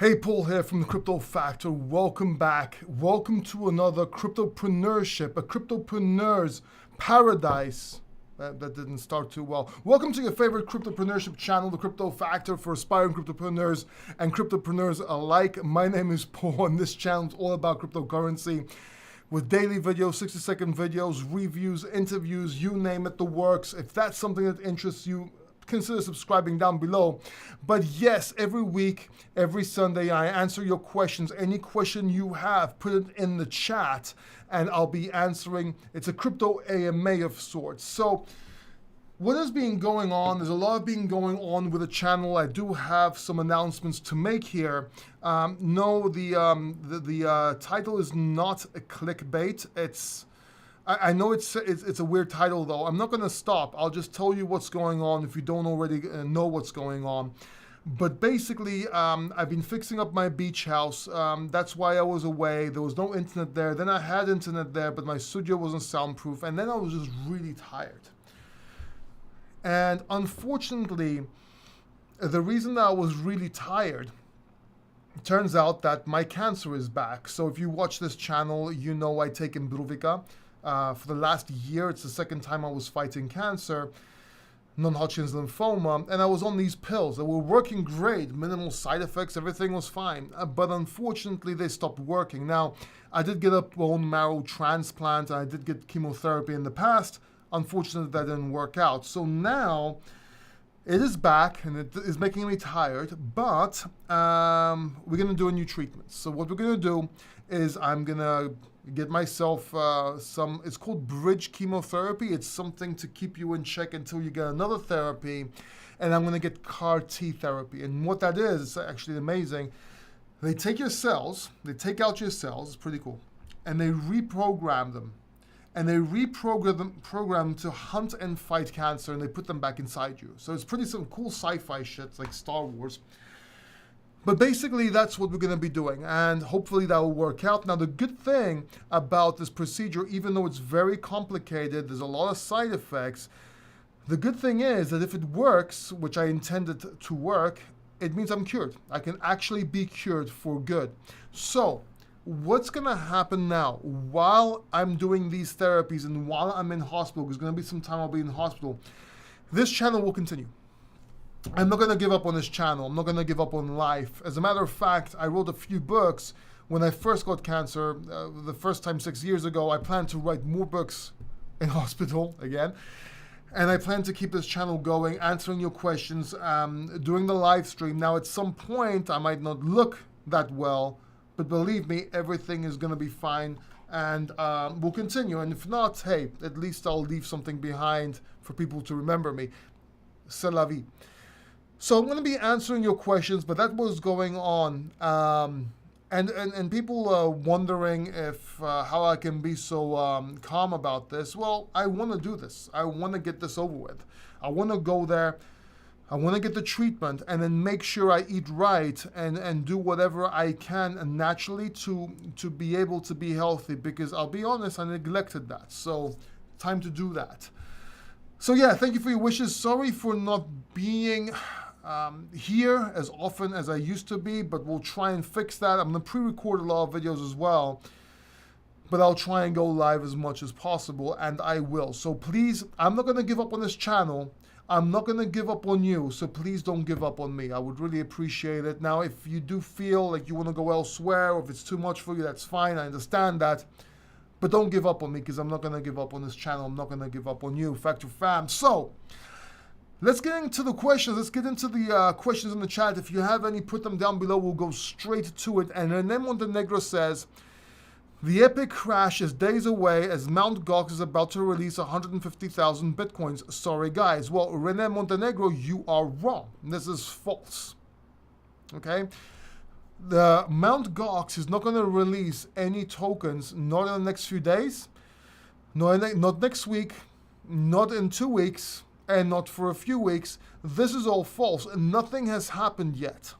Hey, Paul here from the Crypto Factor. Welcome back. Welcome to another cryptopreneurship, a cryptopreneur's paradise. That didn't start too well. Welcome to your favorite cryptopreneurship channel, the Crypto Factor, for aspiring cryptopreneurs and cryptopreneurs alike. My name is Paul, and this channel is all about cryptocurrency with daily videos, 60-second videos, reviews, interviews, you name it, the works. If that's something that interests you, consider subscribing down below. But yes, every week, every Sunday, I answer your questions. Any question you have, put it in the chat and I'll be answering. It's a crypto AMA of sorts. So what has been going on? There's a lot being going on with the channel. I do have some announcements to make here. No, the title is not a clickbait. I know it's a weird title though. I'm not going to stop. I'll just tell you what's going on if you don't already know what's going on. But basically, I've been fixing up my beach house. That's why I was away. There was no internet there. Then I had internet there, but my studio wasn't soundproof. And then I was just really tired. And unfortunately, the reason that I was really tired, it turns out that my cancer is back. So if you watch this channel, you know I take Imbruvica. For the last year, it's the second time I was fighting cancer, non-Hodgkin's lymphoma, and I was on these pills that were working great, minimal side effects, everything was fine. But unfortunately, they stopped working. Now, I did get a bone marrow transplant, and I did get chemotherapy in the past. Unfortunately, that didn't work out. So now, it is back, and it is making me tired, but we're going to do a new treatment. So what we're going to do is I'm going to get myself it's called bridge chemotherapy. It's something to keep you in check until you get another therapy. And I'm going to get CAR T therapy. And what that is, it's actually amazing. They take your cells, they take out your cells, it's pretty cool, and they reprogram them. And they reprogram them to hunt and fight cancer, and they put them back inside you. So it's pretty some cool sci-fi shit, it's like Star Wars. But basically, that's what we're going to be doing, and hopefully that will work out. Now, the good thing about this procedure, even though it's very complicated, there's a lot of side effects, the good thing is that if it works, which I intended to work, it means I'm cured. I can actually be cured for good. So what's going to happen now while I'm doing these therapies and while I'm in hospital, there's going to be some time I'll be in hospital, this channel will continue. I'm not going to give up on this channel. I'm not going to give up on life. As a matter of fact, I wrote a few books. When I first got cancer, the first time 6 years ago, I planned to write more books in hospital again. And I plan to keep this channel going, answering your questions, doing the live stream. Now, at some point, I might not look that well, but believe me, everything is going to be fine. And we'll continue. And if not, hey, at least I'll leave something behind for people to remember me. C'est la vie. So I'm going to be answering your questions, but that was going on. And people wondering if how I can be so calm about this. Well, I want to do this. I want to get this over with. I want to go there. I want to get the treatment and then make sure I eat right and do whatever I can naturally to be able to be healthy, because I'll be honest, I neglected that. So time to do that. So yeah, thank you for your wishes. Sorry for not being here as often as I used to be, but we'll try and fix that. I'm going to pre-record a lot of videos as well, but I'll try and go live as much as possible, and I will. So please, I'm not going to give up on this channel. I'm not going to give up on you, so please don't give up on me. I would really appreciate it. Now, if you do feel like you want to go elsewhere, or if it's too much for you, that's fine. I understand that. But don't give up on me, because I'm not going to give up on this channel. I'm not going to give up on you, Factor Fam. So let's get into the questions. Let's get into the questions in the chat. If you have any, put them down below. We'll go straight to it. And Rene Montenegro says, the epic crash is days away as Mt. Gox is about to release 150,000 Bitcoins. Sorry, guys. Well, Rene Montenegro, you are wrong. This is false. Okay? The Mt. Gox is not going to release any tokens, not in the next few days, not next week, not in 2 weeks, and not for a few weeks. This is all false. Nothing has happened yet.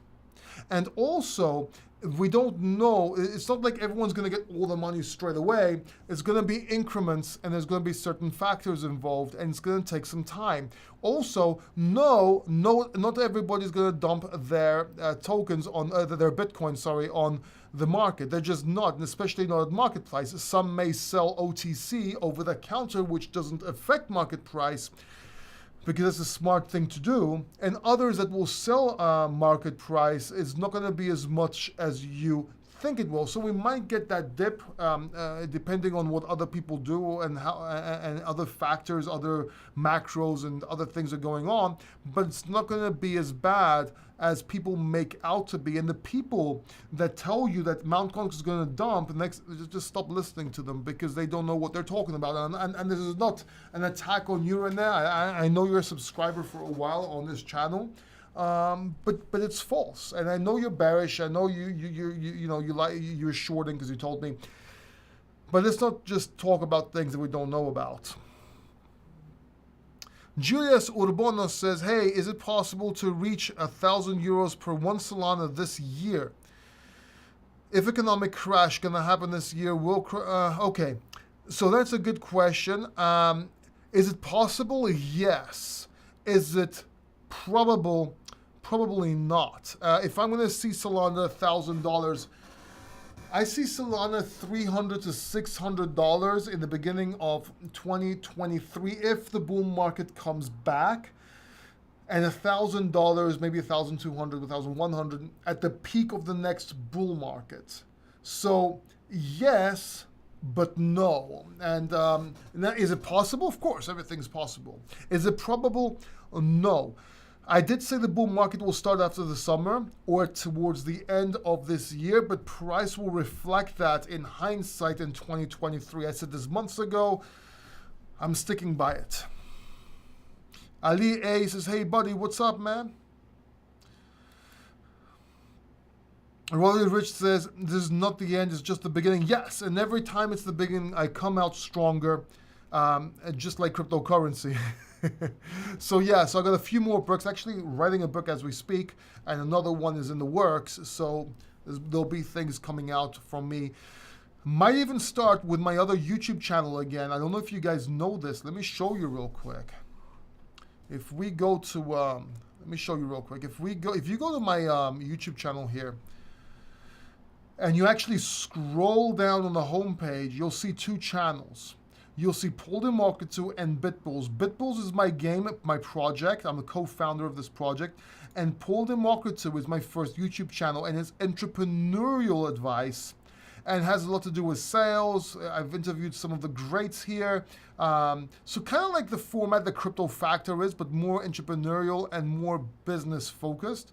And also, we don't know. It's not like everyone's going to get all the money straight away. It's going to be increments, and there's going to be certain factors involved, and it's going to take some time. Also, no, not everybody's going to dump their tokens on their Bitcoin, on the market. They're just not, and especially not at market price. Some may sell OTC over the counter, which doesn't affect market price, because it's a smart thing to do, and others that will sell market price is not going to be as much as you think it will. So we might get that dip depending on what other people do and how and other factors, other macros and other things are going on, but it's not going to be as bad as people make out to be. And the people that tell you that Mt. Gox is going to dump, just stop listening to them, because they don't know what they're talking about. And this is not an attack on you in there. I know you're a subscriber for a while on this channel, but it's false. And I know you're bearish. I know you're shorting because you told me. But let's not just talk about things that we don't know about. Julius Urbono says, hey, is it possible to reach 1,000 euros per one Solana this year? If economic crash gonna happen this year, okay. So that's a good question. Is it possible? Yes. Is it probable? Probably not. If I'm gonna see Solana $1,000, I see Solana $300 to $600 in the beginning of 2023 if the bull market comes back, and $1,000, maybe $1,200, $1,100 at the peak of the next bull market. So yes, but no. And now, is it possible? Of course, everything's possible. Is it probable? No. I did say the bull market will start after the summer or towards the end of this year, but price will reflect that in hindsight in 2023. I said this months ago. I'm sticking by it. Ali A says, hey buddy, what's up, man? Rolly Rich says, this is not the end, it's just the beginning. Yes, and every time it's the beginning, I come out stronger, just like cryptocurrency. So I got a few more books, actually writing a book as we speak, and another one is in the works, so there'll be things coming out from me. Might even start with my other YouTube channel again. I don't know if you guys know this. Let me show you real quick. If we go to, let me show you real quick. If you go to my YouTube channel here, and you actually scroll down on the homepage, you'll see two channels. You'll see Pulled in Market 2 and BitBulls. BitBulls is my game, my project. I'm the co-founder of this project. And Pulled in Market 2 is my first YouTube channel, and it's entrepreneurial advice and has a lot to do with sales. I've interviewed some of the greats here. So kind of like the format that Crypto Factor is, but more entrepreneurial and more business focused.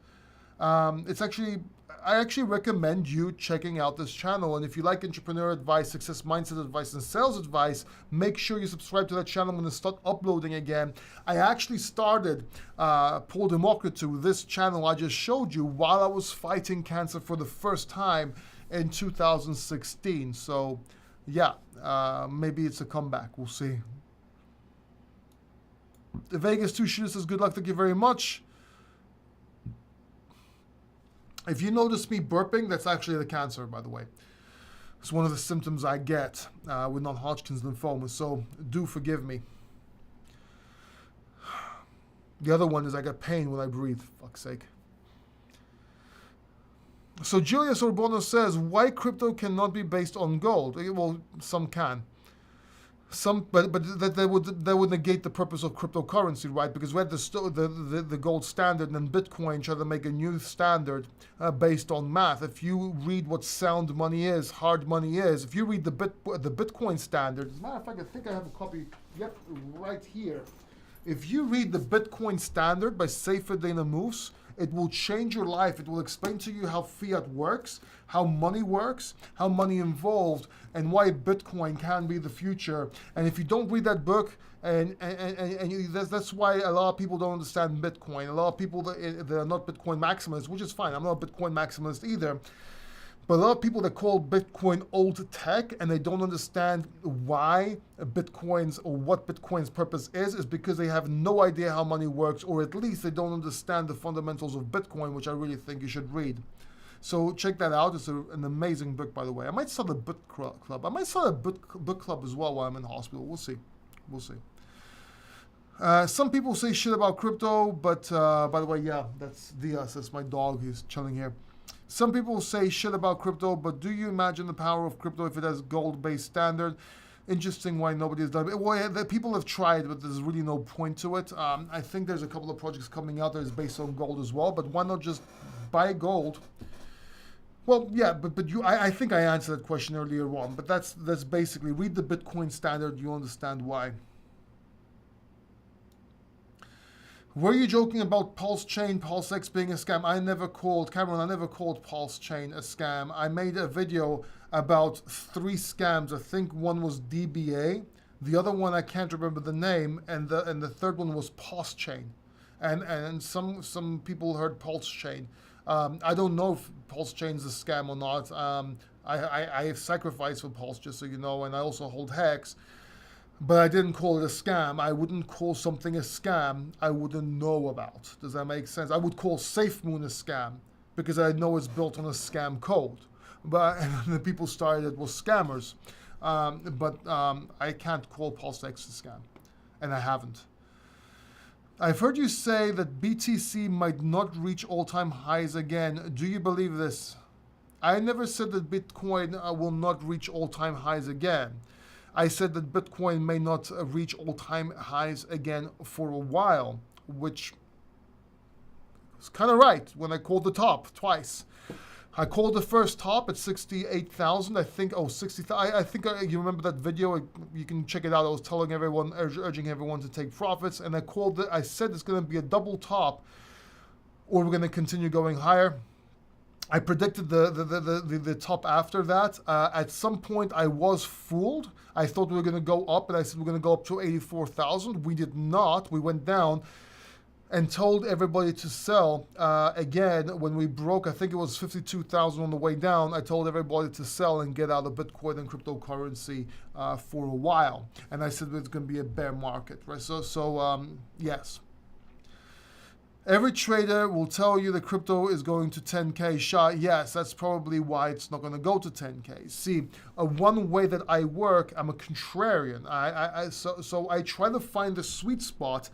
I actually recommend you checking out this channel. And if you like entrepreneur advice, success mindset advice, and sales advice, make sure you subscribe to that channel. I'm going to start uploading again. I actually started Pulled in Market 2, this channel I just showed you, while I was fighting cancer for the first time in 2016. So yeah, maybe it's a comeback. We'll see. The Vegas 2 shooter says, good luck, thank you very much. If you notice me burping, that's actually the cancer, by the way. It's one of the symptoms I get with non-Hodgkin's lymphoma, so do forgive me. The other one is I get pain when I breathe, fuck's sake. So Julius Urbono says, why crypto cannot be based on gold? Well, some can. But that would negate the purpose of cryptocurrency, right? Because we had the gold standard, and then Bitcoin tried to make a new standard based on math. If you read what sound money is, hard money is, if you read the Bitcoin standard, as a matter of fact, I think I have a copy, yep, right here. If you read the Bitcoin standard by Safer Dana Moose, it will change your life. It will explain to you how fiat works, how money works, how money involved, and why Bitcoin can be the future. And if you don't read that book, that's why a lot of people don't understand Bitcoin. A lot of people that are not Bitcoin maximalists, which is fine. I'm not a Bitcoin maximalist either. But a lot of people that call Bitcoin old tech and they don't understand why Bitcoin's or what Bitcoin's purpose is because they have no idea how money works, or at least they don't understand the fundamentals of Bitcoin, which I really think you should read. So check that out. It's an amazing book, by the way. I might start a book club. I might start a book club as well while I'm in hospital. We'll see. We'll see. Some people say shit about crypto, but by the way, yeah, that's Diaz. That's my dog who's chilling here. Some people say shit about crypto, but do you imagine the power of crypto if it has gold-based standard? Interesting why nobody has done it. Well, yeah, people have tried, but there's really no point to it. I think there's a couple of projects coming out that is based on gold as well, but why not just buy gold? Well, yeah, but I think I answered that question earlier on, but that's basically, read the Bitcoin standard, you understand why. Were you joking about Pulse Chain, Pulse X being a scam? I never called Pulse Chain a scam. I made a video about 3 scams. I think one was DBA, the other one I can't remember the name, and the third one was Pulse Chain. And some people heard Pulse Chain. I don't know if Pulse Chain is a scam or not. I have sacrificed for Pulse, just so you know, and I also hold Hex. But I didn't call it a scam. I wouldn't call something a scam I wouldn't know about. Does that make sense? I would call SafeMoon a scam because I know it's built on a scam code. But and the people started it was scammers. I can't call PulseX a scam, and I haven't. I've heard you say that BTC might not reach all-time highs again. Do you believe this? I never said that Bitcoin will not reach all-time highs again. I said that Bitcoin may not reach all-time highs again for a while, which is kind of right when I called the top twice. I called the first top at 68,000. I think, 60,000. I think you remember that video. You can check it out. I was telling everyone, urging everyone to take profits, and I said it's going to be a double top, or we're going to continue going higher. I predicted the top after that. At some point, I was fooled. I thought we were going to go up, and I said we're going to go up to 84,000. We did not. We went down and told everybody to sell. Again, when we broke, I think it was 52,000 on the way down, I told everybody to sell and get out of Bitcoin and cryptocurrency for a while. And I said it's going to be a bear market, right? So yes. Every trader will tell you the crypto is going to 10K shot. Yes, that's probably why it's not going to go to 10K. See, one way that I work, I'm a contrarian. So I try to find the sweet spot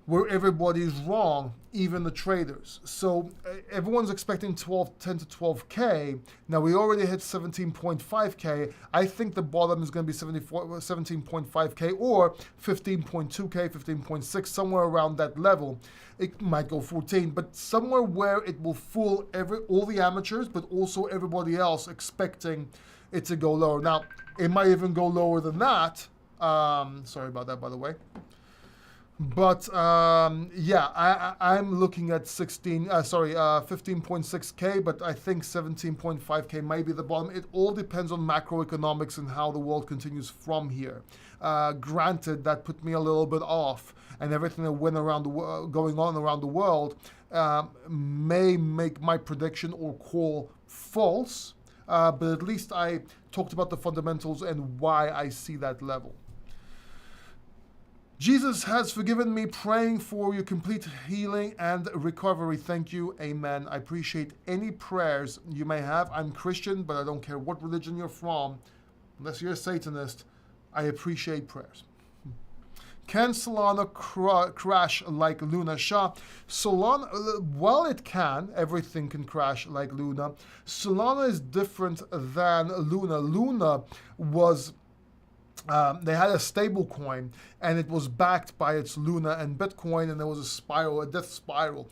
where everybody's wrong, even the traders. So everyone's expecting 10 to 12K. Now we already hit 17.5K. I think the bottom is going to be 17.5K or 15.2K, 15.6, somewhere around that level. It might go 14, but somewhere where it will fool all the amateurs, but also everybody else expecting it to go lower. Now, it might even go lower than that. Sorry about that, by the way. But yeah, I'm looking at 15.6K, but I think 17.5K might be the bottom. It all depends on macroeconomics and how the world continues from here. Granted, that put me a little bit off, and everything that went around going on around the world may make my prediction or call false. But at least I talked about the fundamentals and why I see that level. Jesus has forgiven me, praying for your complete healing and recovery. Thank you. Amen. I appreciate any prayers you may have. I'm Christian, but I don't care what religion you're from. Unless you're a Satanist, I appreciate prayers. Can Solana crash like Luna? Shah, Solana, while it can, everything can crash like Luna. Solana is different than Luna. Luna was... they had a stable coin, and it was backed by its Luna and Bitcoin, and there was a death spiral.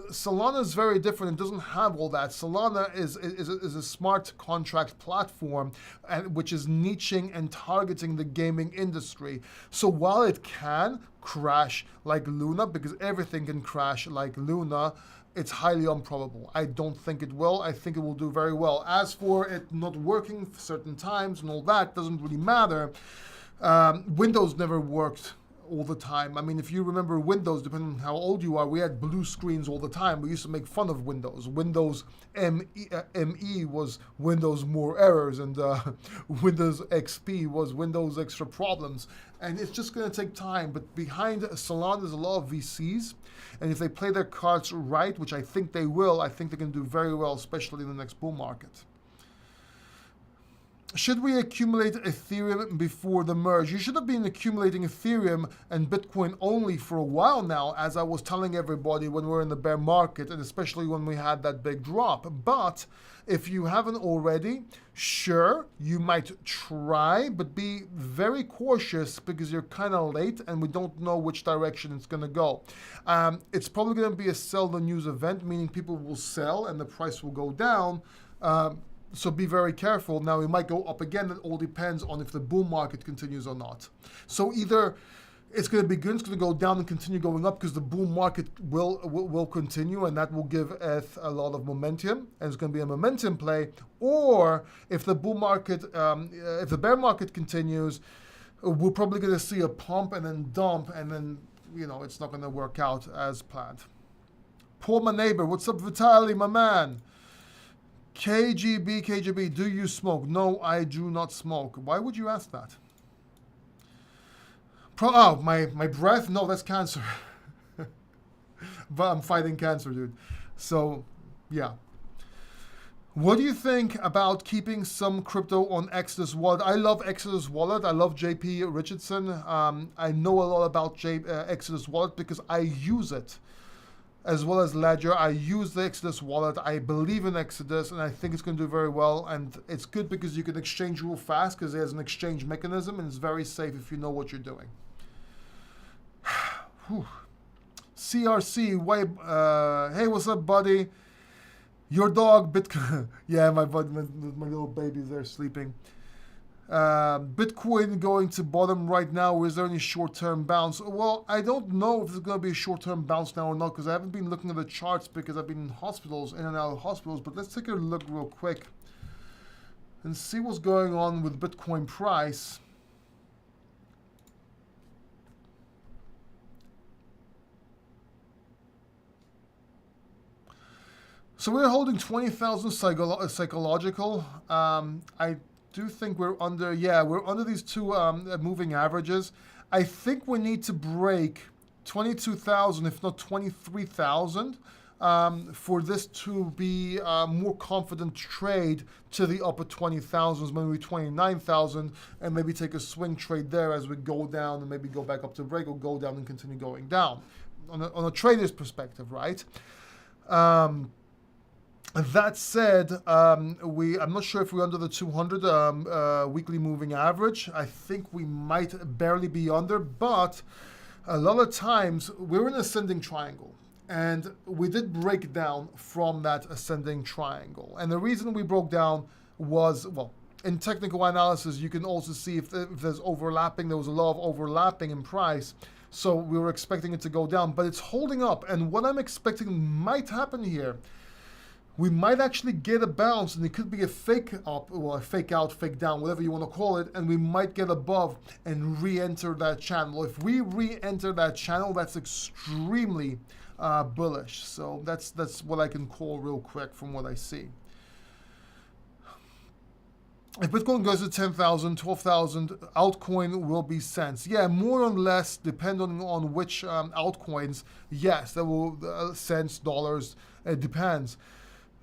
Solana is very different. It doesn't have all that. Solana is a smart contract platform, which is niching and targeting the gaming industry. So while it can crash like Luna, because everything can crash like Luna, it's highly improbable. I don't think it will. I think it will do very well. As for it not working for certain times and all that, doesn't really matter. Windows never worked all the time. I mean, if you remember Windows, depending on how old you are, we had blue screens all the time. We used to make fun of Windows. Windows ME was Windows more errors, and Windows XP was Windows extra problems. And it's just going to take time. But behind Solana, there's a lot of VCs. And if they play their cards right, which I think they will, I think they can do very well, especially in the next bull market. Should we accumulate Ethereum before the merge? You should have been accumulating Ethereum and Bitcoin only for a while now, as I was telling everybody when we were in the bear market, and especially when we had that big drop. But if you haven't already, sure, you might try, but be very cautious because you're kind of late and we don't know which direction it's going to go. It's probably going to be a sell the news event, meaning people will sell and the price will go down. So be very careful. Now, it might go up again. It all depends on if the bull market continues or not. So either it's going to be good, it's going to go down and continue going up because the bull market will continue, and that will give ETH a lot of momentum, and it's going to be a momentum play. Or if the bull market, if the bear market continues, we're probably going to see a pump and then dump, and then, you know, it's not going to work out as planned. Paul, my neighbor, what's up, Vitaly, my man? KGB, do you smoke? No, I do not smoke. Why would you ask that? My breath? No, that's cancer. But I'm fighting cancer, dude. So, yeah. What do you think about keeping some crypto on Exodus Wallet? I love Exodus Wallet. I love JP Richardson. I know a lot about Exodus Wallet because I use it. As well as Ledger. I use the Exodus wallet. I believe in Exodus, and I think it's going to do very well. And it's good because you can exchange real fast because there's an exchange mechanism, and it's very safe if you know what you're doing. CRC, hey, what's up, buddy? Your dog, Bitcoin. Yeah, my little babies there sleeping. Bitcoin going to bottom right now. Is there any short-term bounce? Well, I don't know if there's going to be a short-term bounce now or not because I haven't been looking at the charts because I've been in hospitals, in and out of hospitals. But let's take a look real quick and see what's going on with Bitcoin price. So we're holding 20,000 psychological. I do think we're under, we're under these two moving averages. I think we need to break 22,000, if not 23,000, for this to be a more confident trade to the upper 20,000s, maybe 29,000, and maybe take a swing trade there as we go down and maybe go back up to break or go down and continue going down on a trader's perspective, right? That said, I'm not sure if we're under the 200 weekly moving average. I think we might barely be under, but a lot of times we're in an ascending triangle, and we did break down from that ascending triangle. And the reason we broke down was, well, in technical analysis, you can also see if there's overlapping. There was a lot of overlapping in price. So we were expecting it to go down, but it's holding up. And what I'm expecting might happen here, we might actually get a bounce, and it could be a fake up, or a fake out, fake down, whatever you want to call it, and we might get above and re-enter that channel. If we re-enter that channel, that's extremely bullish. So that's what I can call real quick from what I see. If Bitcoin goes to 10,000, 12,000, altcoin will be cents. Yeah, more or less, depending on which altcoins, yes, that will cents, dollars, it depends.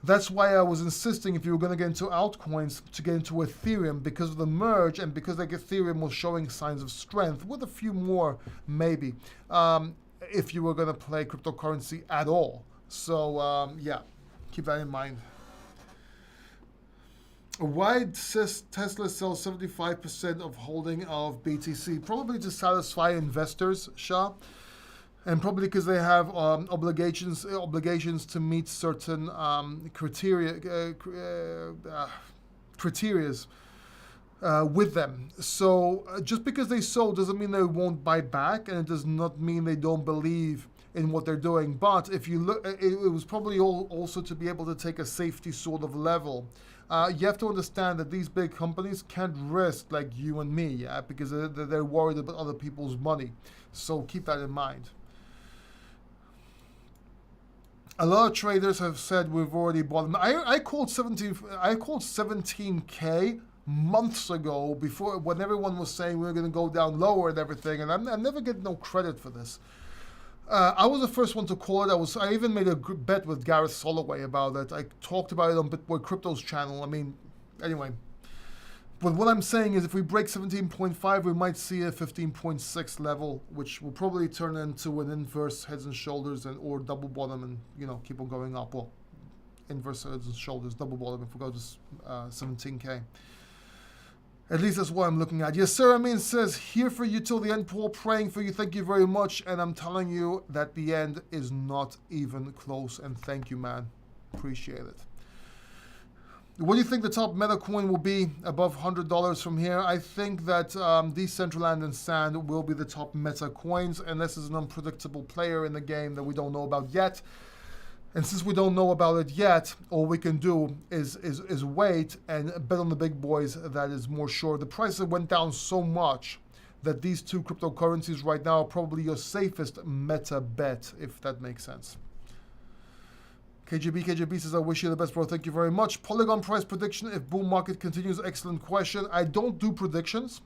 That's why I was insisting if you were going to get into altcoins to get into Ethereum because of the merge and because like Ethereum was showing signs of strength with a few more maybe if you were going to play cryptocurrency at all. So yeah, keep that in mind. Why does Tesla sell 75% of holding of BTC? Probably to satisfy investors, Shah. And probably because they have obligations to meet certain criteria with them. So just because they sold doesn't mean they won't buy back, and it does not mean they don't believe in what they're doing. But if you look, it was probably also to be able to take a safety sort of level you have to understand that these big companies can't risk like you and me, yeah, because they're worried about other people's money. So keep that in mind. A lot of traders have said we've already bought them. I called 17K months ago, before, when everyone was saying we were going to go down lower and everything, and I never get no credit for this. I was the first one to call it. I even made a good bet with Gareth Soloway about it. I talked about it on Bitboy Crypto's channel. I mean, anyway. But what I'm saying is if we break 17.5, we might see a 15.6 level, which will probably turn into an inverse heads and shoulders or double bottom and, you know, keep on going up. Well, inverse heads and shoulders, double bottom if we go to 17K. At least that's what I'm looking at. Yes, sir. Amin says, here for you till the end, Paul. Praying for you. Thank you very much. And I'm telling you that the end is not even close. And thank you, man. Appreciate it. What do you think the top meta coin will be above $100 from here? I think that Decentraland and Sand will be the top meta coins, unless there's an unpredictable player in the game that we don't know about yet. And since we don't know about it yet, all we can do is wait and bet on the big boys. That is more sure. The prices went down so much that these two cryptocurrencies right now are probably your safest meta bet, if that makes sense. KJB says, I wish you the best, bro. Thank you very much. Polygon price prediction if bull market continues. Excellent question. I don't do predictions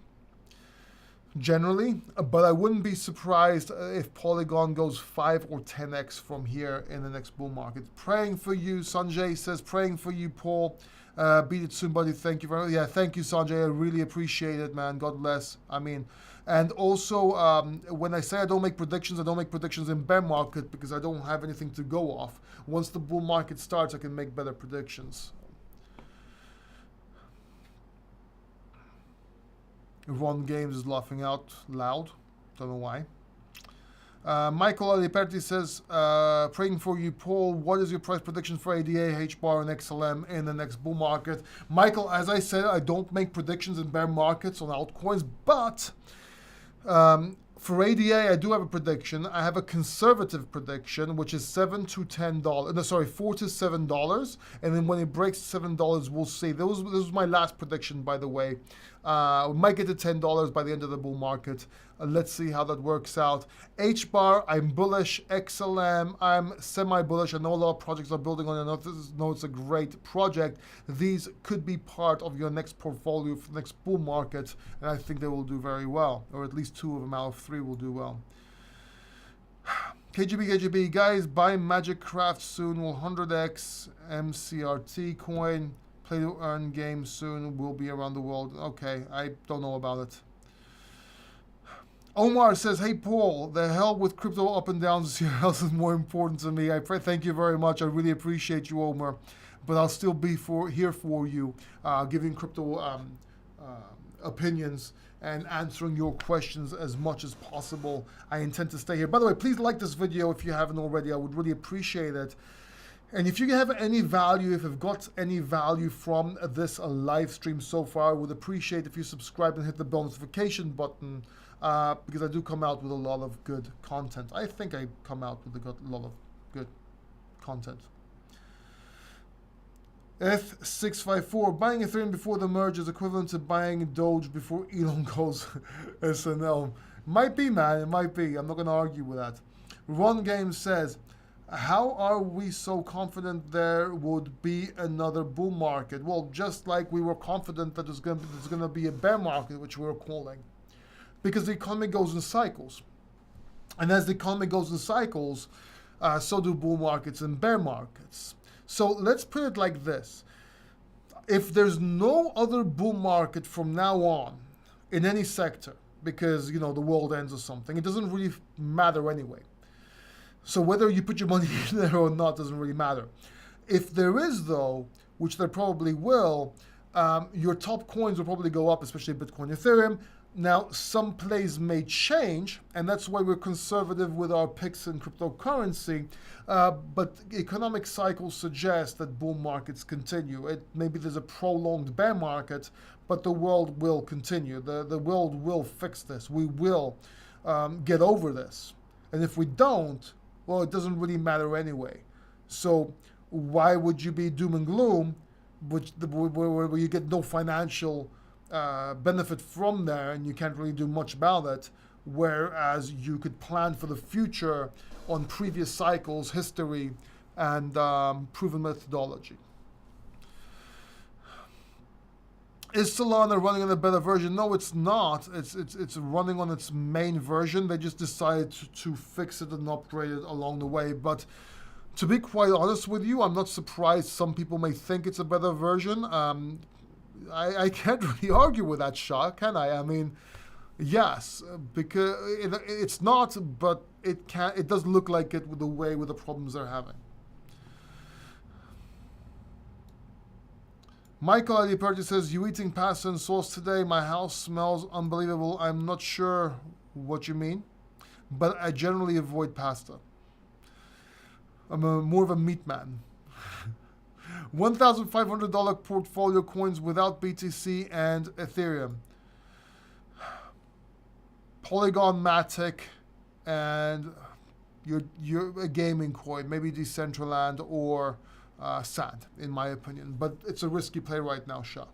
generally, but I wouldn't be surprised if Polygon goes 5 or 10x from here in the next bull market. Praying for you, Sanjay says, praying for you, Paul. Beat it soon, buddy. Thank you very much. Yeah, thank you, Sanjay. I really appreciate it, man. God bless. I mean, and also, when I say I don't make predictions in bear market because I don't have anything to go off. Once the bull market starts, I can make better predictions. Ron Games is laughing out loud. Don't know why. Michael Aliperti says, praying for you, Paul. What is your price prediction for ADA, HBAR, and XLM in the next bull market? Michael, as I said, I don't make predictions in bear markets on altcoins, but for ADA, I do have a prediction. I have a conservative prediction, which is $7 to $10. No, sorry, $4 to $7. And then when it breaks $7, we'll see. This was my last prediction, by the way. We might get to $10 by the end of the bull market. Let's see how that works out. HBAR, I'm bullish. XLM, I'm semi-bullish. I know a lot of projects are building on it. I know it's a great project. These could be part of your next portfolio for the next bull market, and I think they will do very well, or at least 2 of them out of 3 will do well. KGB, guys, buy Magic Craft soon. Will 100x MCRT coin. Play to earn game soon. Will be around the world. Okay, I don't know about it. Omar says, hey, Paul, the hell with crypto up and down this year else is more important to me. Thank you very much. I really appreciate you, Omar. But I'll still be here for you, giving crypto opinions and answering your questions as much as possible. I intend to stay here. By the way, please like this video if you haven't already. I would really appreciate it. And if you have any value, if you've got any value from this live stream so far, I would appreciate if you subscribe and hit the bell notification button, because I do come out with a lot of good content. I think I come out with a lot of good content. F654, buying Ethereum before the merge is equivalent to buying Doge before Elon goes SNL. Might be, man, it might be. I'm not going to argue with that. Ron Games says, how are we so confident there would be another bull market? Well, just like we were confident that there's going to be a bear market, which we were calling. Because the economy goes in cycles. And as the economy goes in cycles, so do bull markets and bear markets. So let's put it like this. If there's no other bull market from now on in any sector, because, you know, the world ends or something, it doesn't really matter anyway. So whether you put your money in there or not doesn't really matter. If there is, though, which there probably will, your top coins will probably go up, especially Bitcoin, Ethereum. Now, some plays may change, and that's why we're conservative with our picks in cryptocurrency, but economic cycles suggest that bull markets continue. Maybe there's a prolonged bear market, but the world will continue. The world will fix this. We will get over this. And if we don't, well, it doesn't really matter anyway. So why would you be doom and gloom where you get no financial benefit from there, and you can't really do much about it. Whereas you could plan for the future on previous cycles, history, and proven methodology. Is Solana running on a better version? No, it's not. It's running on its main version. They just decided to fix it and upgrade it along the way. But to be quite honest with you, I'm not surprised some people may think it's a better version. I can't really argue with that, Shah, can I? I mean, yes, because it's not, but it can. It does look like it with the problems they're having. Michael Adiperti says, you eating pasta and sauce today? My house smells unbelievable. I'm not sure what you mean, but I generally avoid pasta. I'm more of a meat man. $1,500 portfolio coins without BTC and Ethereum. Polygon Matic and your a gaming coin, maybe Decentraland or SAND, in my opinion. But it's a risky play right now, Shah.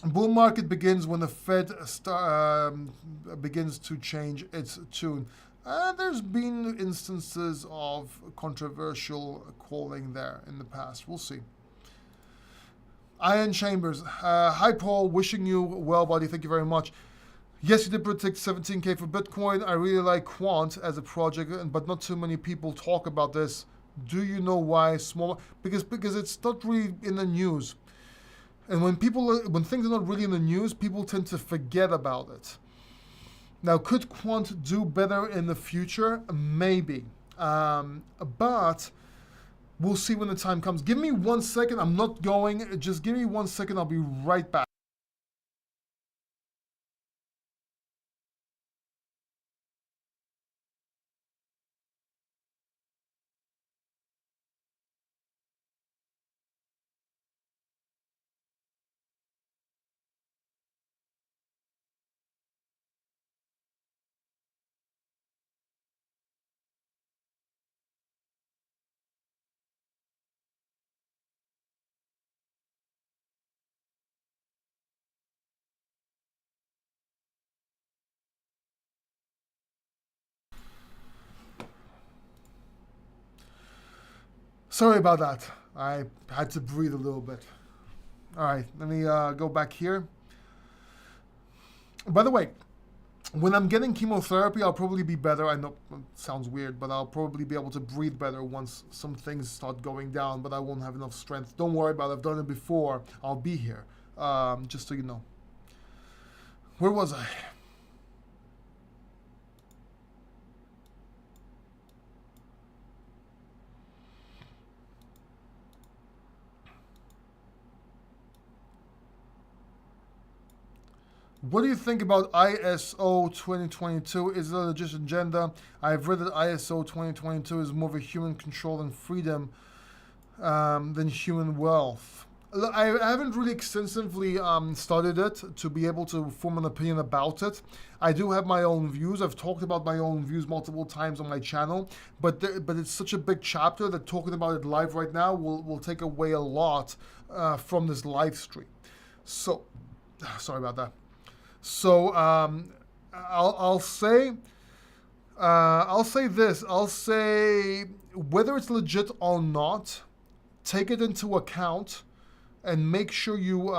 Bull market begins when the Fed begins to change its tune. There's been instances of controversial calling there in the past. We'll see. Iron Chambers. Hi, Paul. Wishing you well, buddy. Thank you very much. Yes, you did predict 17K for Bitcoin. I really like Quant as a project, but not too many people talk about this. Do you know why? Because it's not really in the news. And when things are not really in the news, people tend to forget about it. Now, could Quant do better in the future? Maybe. But we'll see when the time comes. Give me 1 second. I'm not going. Just give me 1 second. I'll be right back. Sorry about that. I had to breathe a little bit. All right, let me go back here. By the way, when I'm getting chemotherapy, I'll probably be better. I know it sounds weird, but I'll probably be able to breathe better once some things start going down, but I won't have enough strength. Don't worry about it. I've done it before. I'll be here, just so you know. Where was I? What do you think about ISO 2022? Is it a legit agenda? I've read that ISO 2022 is more of a human control and freedom than human wealth. I haven't really extensively studied it to be able to form an opinion about it. I do have my own views. I've talked about my own views multiple times on my channel, but it's such a big chapter that talking about it live right now will take away a lot from this live stream. So, sorry about that. So I'll say this. I'll say whether it's legit or not, take it into account and make sure you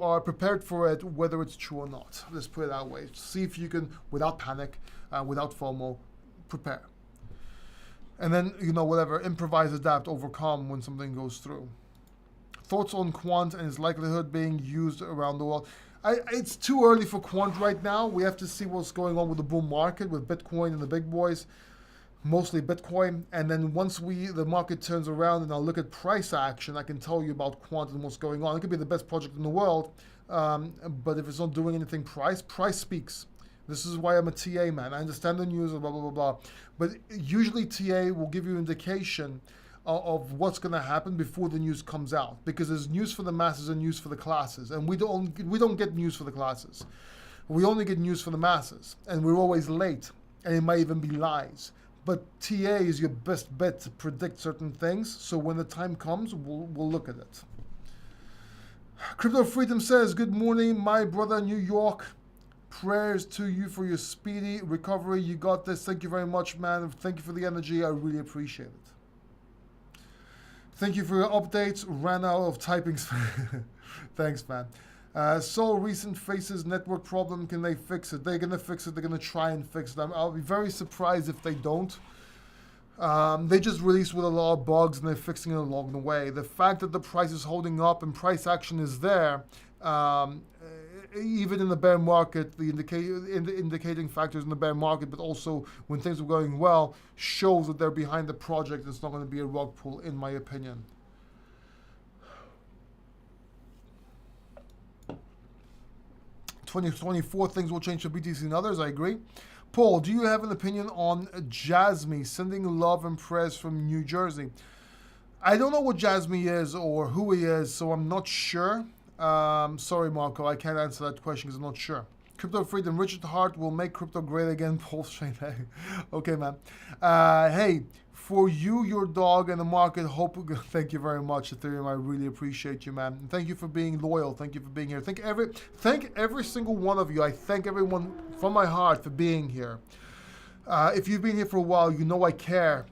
are prepared for it, whether it's true or not. Let's put it that way. See if you can, without panic, without FOMO, prepare. And then, whatever, improvise, adapt, overcome when something goes through. Thoughts on Quant and its likelihood being used around the world. It's too early for Quant right now. We have to see what's going on with the bull market, with Bitcoin and the big boys, mostly Bitcoin. And then once the market turns around and I'll look at price action, I can tell you about Quant and what's going on. It could be the best project in the world, but if it's not doing anything price speaks. This is why I'm a TA man. I understand the news, blah, blah, blah, blah. But usually TA will give you indication of what's going to happen before the news comes out, because there's news for the masses and news for the classes, and we don't get news for the classes. We only get news for the masses, and we're always late, and it might even be lies. but TA is your best bet to predict certain things. So when the time comes, we'll look at it. Crypto Freedom says, good morning, my brother, New York. Prayers to you for your speedy recovery. You got this. Thank you very much, man. Thank you for the energy. I really appreciate it. Thank you for your updates. Ran out of typing. Thanks, man. Sol recent faces network problem. Can they fix it? They're going to fix it. They're going to try and fix it. I'll be very surprised if they don't. They just released with a lot of bugs and they're fixing it along the way. The fact that the price is holding up and price action is there, even in the bear market, the indicating factors in the bear market, but also when things are going well, shows that they're behind the project. It's not going to be a rug pull, in my opinion. "2024 things will change for BTC and others." I agree. Paul, do you have an opinion on Jasmine? Sending love and prayers from New Jersey. I don't know what Jasmine is or who he is, so I'm not sure. Sorry, Marco, I can't answer that question because I'm not sure. Crypto Freedom, Richard Hart will make crypto great again. Paul Strain. Okay, man. Hey, for you, your dog, and the market, hope. Thank you very much, Ethereum. I really appreciate you, man. And thank you for being loyal. Thank you for being here. Thank every single one of you. I thank everyone from my heart for being here. If you've been here for a while, you know I care.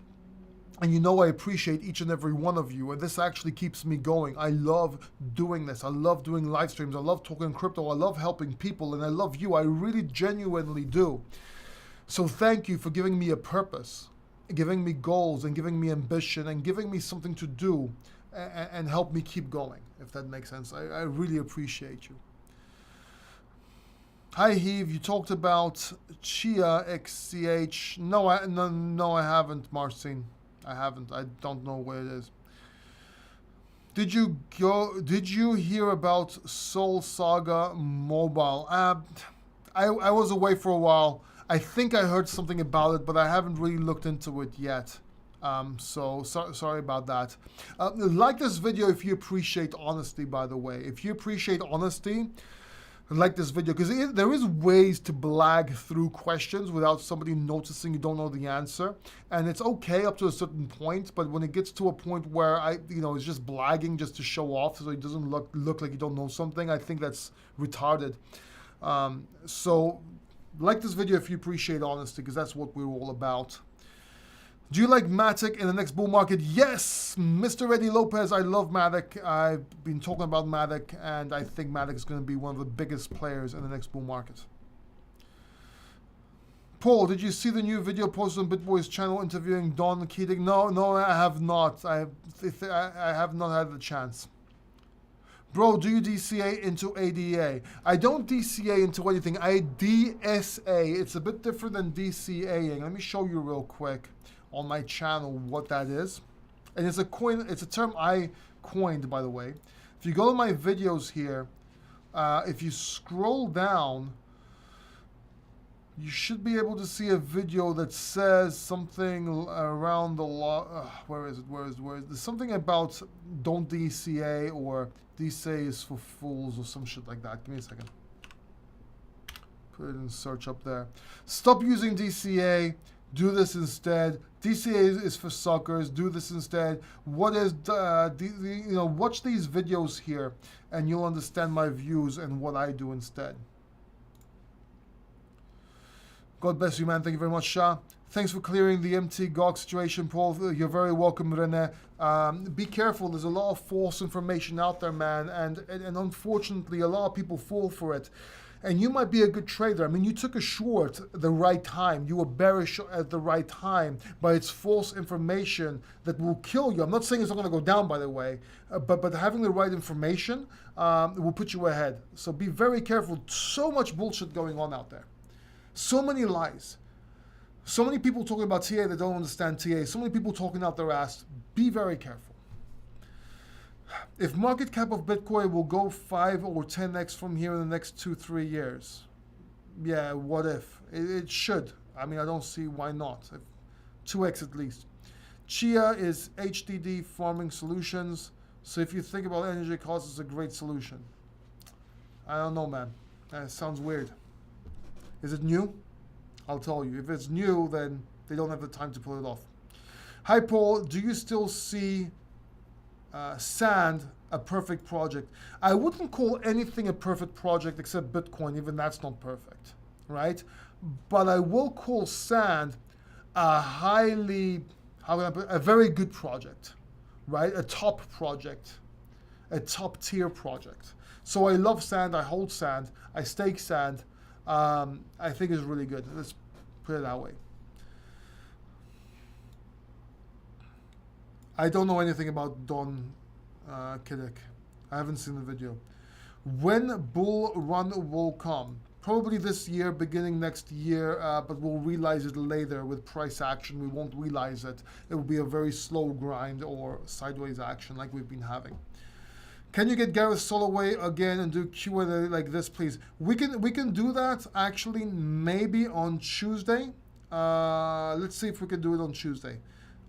And you know I appreciate each and every one of you. And this actually keeps me going. I love doing this. I love doing live streams. I love talking crypto. I love helping people. And I love you. I really genuinely do. So thank you for giving me a purpose, giving me goals, and giving me ambition, and giving me something to do, and help me keep going, if that makes sense. I really appreciate you. Hi, Heave. You talked about Chia XCH. No, I haven't, Marcin. I haven't. I don't know where it is. Did you hear about Soul Saga Mobile? I was away for a while. I think I heard something about it, but I haven't really looked into it yet. Sorry about that. Like this video if you appreciate honesty, by the way. If you appreciate honesty, like this video, because there is ways to blag through questions without somebody noticing you don't know the answer, and it's okay up to a certain point. But when it gets to a point where it's just blagging just to show off, so it doesn't look like you don't know something, I think that's retarded. So like this video if you appreciate honesty, because that's what we're all about. Do you like Matic in the next bull market? Yes, Mr. Eddie Lopez. I love Matic. I've been talking about Matic, and I think Matic is going to be one of the biggest players in the next bull market. Paul, did you see the new video posted on BitBoy's channel interviewing Don Keating? No, I have not. I have not had the chance. Bro, do you DCA into ADA? I don't DCA into anything. I DSA. It's a bit different than DCAing. Let me show you real quick on my channel what that is. And it's a term I coined, by the way. If you go to my videos here, if you scroll down, you should be able to see a video that says something around the law. Where is it? There's something about don't DCA, or DCA is for fools, or some shit like that. Give me a second. Put it in search up there. Stop using DCA. Do this instead. DCA is for suckers. Do this instead. What is watch these videos here, and you'll understand my views and what I do instead. God bless you, man. Thank you very much, Shah. Thanks for clearing the MT GOG situation, Paul. You're very welcome, Rene. Be careful. There's a lot of false information out there, man, and unfortunately, a lot of people fall for it. And you might be a good trader. I mean, you took a short at the right time. You were bearish at the right time, but it's false information that will kill you. I'm not saying it's not going to go down, by the way, but having the right information will put you ahead. So be very careful. So much bullshit going on out there. So many lies. So many people talking about TA that don't understand TA. So many people talking out their ass. Be very careful. If market cap of Bitcoin will go 5 or 10x from here in the next 2-3 years, yeah, what if? It should. I mean, I don't see why not. 2x at least. Chia is HDD farming solutions. So if you think about energy costs, it's a great solution. I don't know, man. That sounds weird. Is it new? I'll tell you. If it's new, then They don't have the time to pull it off. Hi, Paul. Do you still see Sand a perfect project? I wouldn't call anything a perfect project except Bitcoin. Even that's not perfect, right? But I will call Sand a highly, how can I put, a very good project, right? A top project, a top tier project. So I love Sand. I hold Sand. I stake Sand. I think it's really good. Let's put it that way. I don't know anything about Don Kiddick. I haven't seen the video. When bull run will come? Probably this year, beginning next year, but we'll realize it later with price action. We won't realize it. It will be a very slow grind or sideways action like we've been having. Can you get Gareth Soloway again and do Q&A like this, please? We can do that actually maybe on Tuesday. Let's see if we can do it on Tuesday.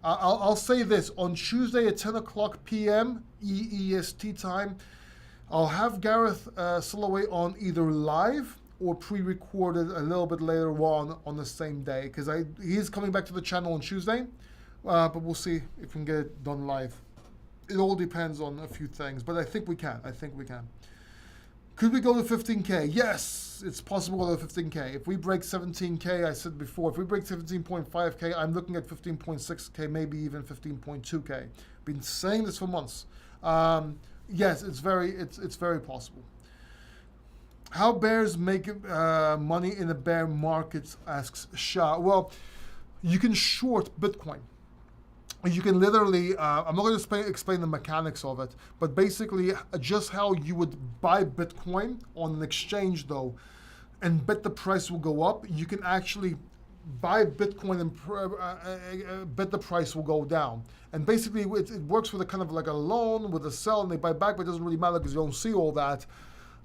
I'll say this, on Tuesday at 10 o'clock p.m. EEST time, I'll have Gareth Soloway on either live or pre-recorded a little bit later on the same day, because he is coming back to the channel on Tuesday, but we'll see if we can get it done live. It all depends on a few things, but I think we can. Could we go to 15K? Yes, it's possible to go to 15K. If we break 17K, I said before, if we break 17.5K, I'm looking at 15.6K, maybe even 15.2K. Been saying this for months. Yes, it's very possible. How bears make money in a bear market, asks Shah. Well, you can short Bitcoin. You can literally, I'm not going to explain the mechanics of it, but basically just how you would buy Bitcoin on an exchange though, and bet the price will go up. You can actually buy Bitcoin and bet the price will go down. And basically it works with a kind of like a loan with a sell, and they buy back, but it doesn't really matter because you don't see all that.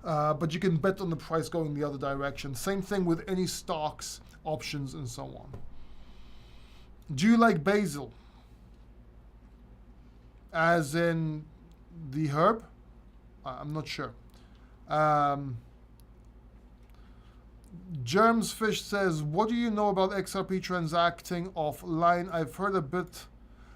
But you can bet on the price going the other direction. Same thing with any stocks, options, and so on. Do you like basil? As in the herb? I'm not sure. Germs Fish says, what do you know about XRP transacting offline? I've heard a bit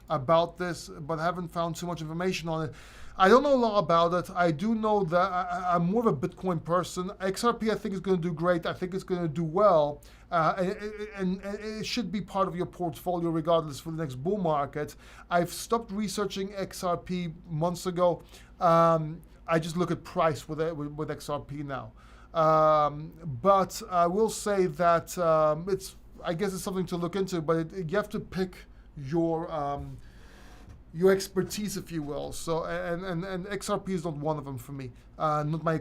about this, but haven't found too much information on it. I don't know a lot about it. I do know that I'm more of a Bitcoin person. XRP, I think, is going to do great. I think it's going to do well. And it should be part of your portfolio regardless for the next bull market. I've stopped researching XRP months ago. I just look at price with XRP now. But I will say that I guess it's something to look into, but you have to pick your expertise, if you will. So and XRP is not one of them for me. Not my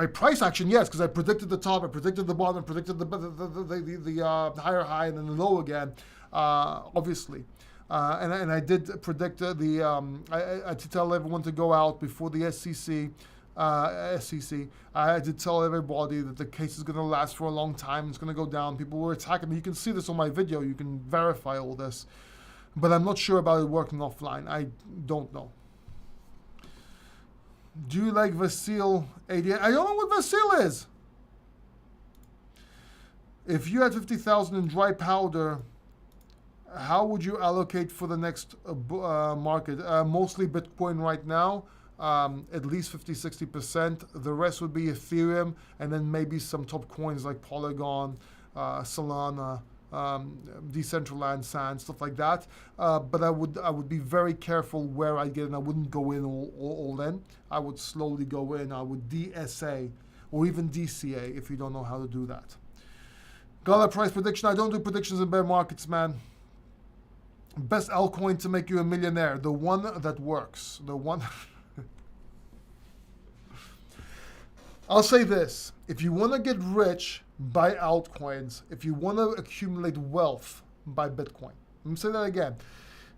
price action, yes, because I predicted the top, I predicted the bottom, I predicted the higher high and then the low again, obviously. And I did predict I did tell everyone to go out before the SEC. I did tell everybody that the case is going to last for a long time. It's going to go down. People were attacking me. You can see this on my video. You can verify all this. But I'm not sure about it working offline. I don't know. Do you like Vasil 88? I don't know what Vasil is. If you had 50,000 in dry powder, how would you allocate for the next market? Mostly Bitcoin right now, at least 50-60%. The rest would be Ethereum, and then maybe some top coins like Polygon, Solana, Decentraland, Sand, stuff like that. But I would be very careful where I get in. I wouldn't go in all in. I would slowly go in. I would DSA or even DCA if you don't know how to do that. Got a price prediction? I don't do predictions in bear markets, man. Best altcoin to make you a millionaire. The one that works. The one. I'll say this. If you want to get rich, buy altcoins. If you want to accumulate wealth, buy Bitcoin. Let me say that again.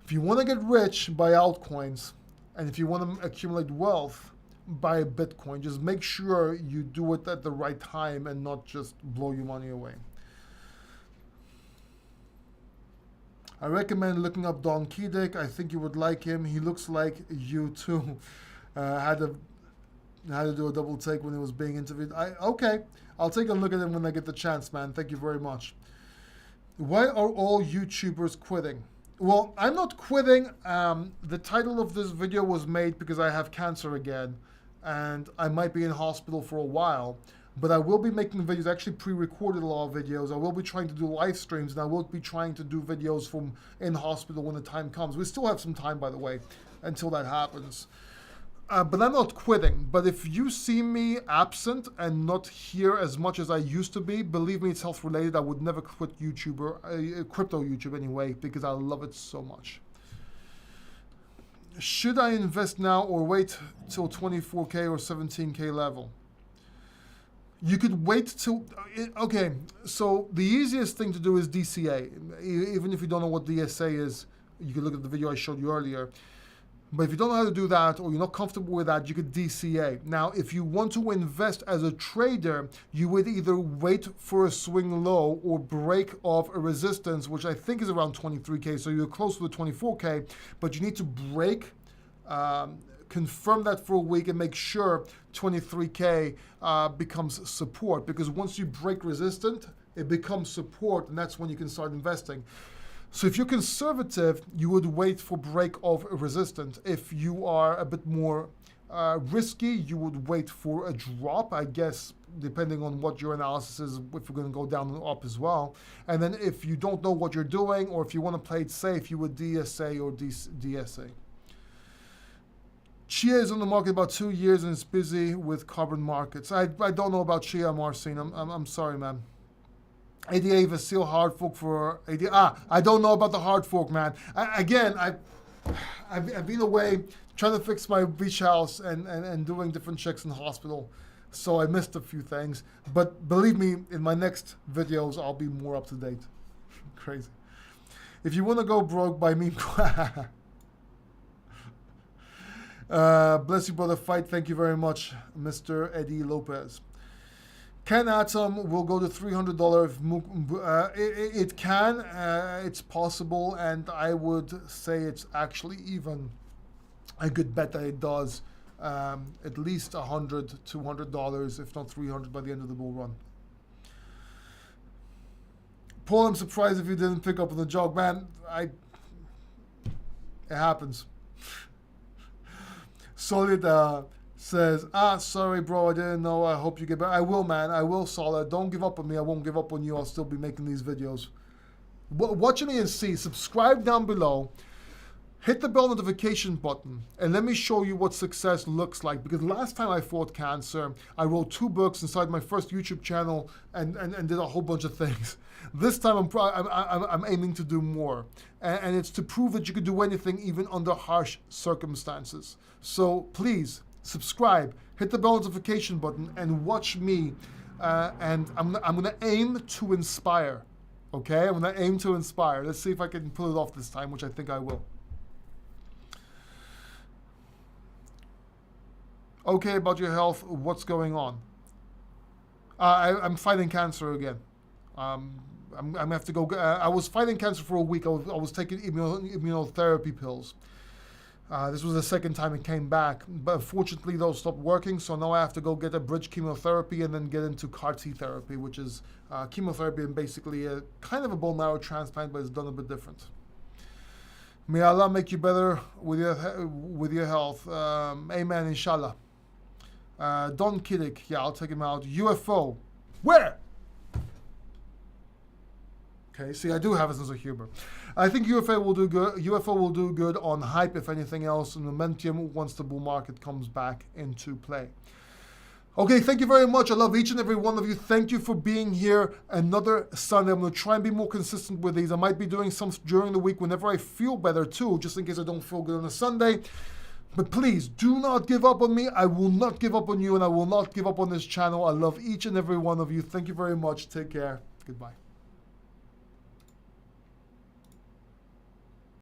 If you want to get rich, buy altcoins. And if you want to accumulate wealth, buy Bitcoin. Just make sure you do it at the right time and not just blow your money away. I recommend looking up Don Kiddick. I think you would like him. He looks like you too. Had to do a double take when he was being interviewed. Okay, I'll take a look at him when I get the chance, man. Thank you very much. Why are all YouTubers quitting? Well, I'm not quitting. The title of this video was made because I have cancer again, and I might be in hospital for a while. But I will be making videos. I actually pre-recorded a lot of videos. I will be trying to do live streams, and I will be trying to do videos from in hospital when the time comes. We still have some time, by the way, until that happens. But I'm not quitting. But if you see me absent and not here as much as I used to be, believe me, it's health-related. I would never quit YouTuber, crypto YouTube anyway, because I love it so much. Should I invest now or wait till 24K or 17K level? You could wait till, okay, so the easiest thing to do is DCA. Even if you don't know what DSA is, you can look at the video I showed you earlier. But if you don't know how to do that, or you're not comfortable with that, you could DCA. Now, if you want to invest as a trader, you would either wait for a swing low or break off a resistance, which I think is around 23K, so you're close to the 24K, but you need to break, confirm that for a week and make sure 23K becomes support, because once you break resistance, it becomes support, and that's when you can start investing. So if you're conservative, you would wait for break of a resistance. If you are a bit more risky, you would wait for a drop, I guess, depending on what your analysis is, if you're going to go down and up as well. And then if you don't know what you're doing, or if you want to play it safe, you would DSA or DSA. Chia is on the market about 2 years and is busy with carbon markets. I don't know about Chia, Marcin. I'm sorry, man. ADA Vasil hard fork for ADA. I don't know about the hard fork, man. I've been away trying to fix my beach house and doing different checks in the hospital. So I missed a few things. But believe me, in my next videos, I'll be more up to date. Crazy. If you want to go broke, by me. Bless you, brother. Fight. Thank you very much, Mr. Eddie Lopez. Can Atom will go to $300? It can. It's possible, and I would say it's actually even a good bet that it does at least $100, $200, if not $300 by the end of the bull run. Paul, I'm surprised if you didn't pick up on the joke, man. It happens. Solid says, sorry, bro, I didn't know. I hope you get better. I will, man. I will, Solid. Don't give up on me. I won't give up on you. I'll still be making these videos. Watch me and see. Subscribe down below. Hit the bell notification button. And let me show you what success looks like. Because last time I fought cancer, I wrote 2 books inside my first YouTube channel and did a whole bunch of things. This time I'm aiming to do more. And it's to prove that you can do anything even under harsh circumstances. So please, subscribe, hit the bell notification button, and watch me. And I'm going to aim to inspire. Okay? I'm going to aim to inspire. Let's see if I can pull it off this time, which I think I will. Okay, about your health, what's going on? I'm fighting cancer again. I'm going to have to go. I was fighting cancer for a week. I was taking immunotherapy pills. This was the second time it came back, but unfortunately those stopped working, so now I have to go get a bridge chemotherapy and then get into CAR T therapy, which is chemotherapy and basically a kind of a bone marrow transplant, but it's done a bit different. May Allah make you better with your health. Amen, inshallah. Don Kiddick, yeah, I'll take him out. UFO, where? Okay, see, I do have a sense of humor. I think UFO will do good. UFO will do good on hype, if anything else, and momentum once the bull market comes back into play. Okay, thank you very much. I love each and every one of you. Thank you for being here another Sunday. I'm going to try and be more consistent with these. I might be doing some during the week whenever I feel better too, just in case I don't feel good on a Sunday. But please, do not give up on me. I will not give up on you, and I will not give up on this channel. I love each and every one of you. Thank you very much. Take care. Goodbye.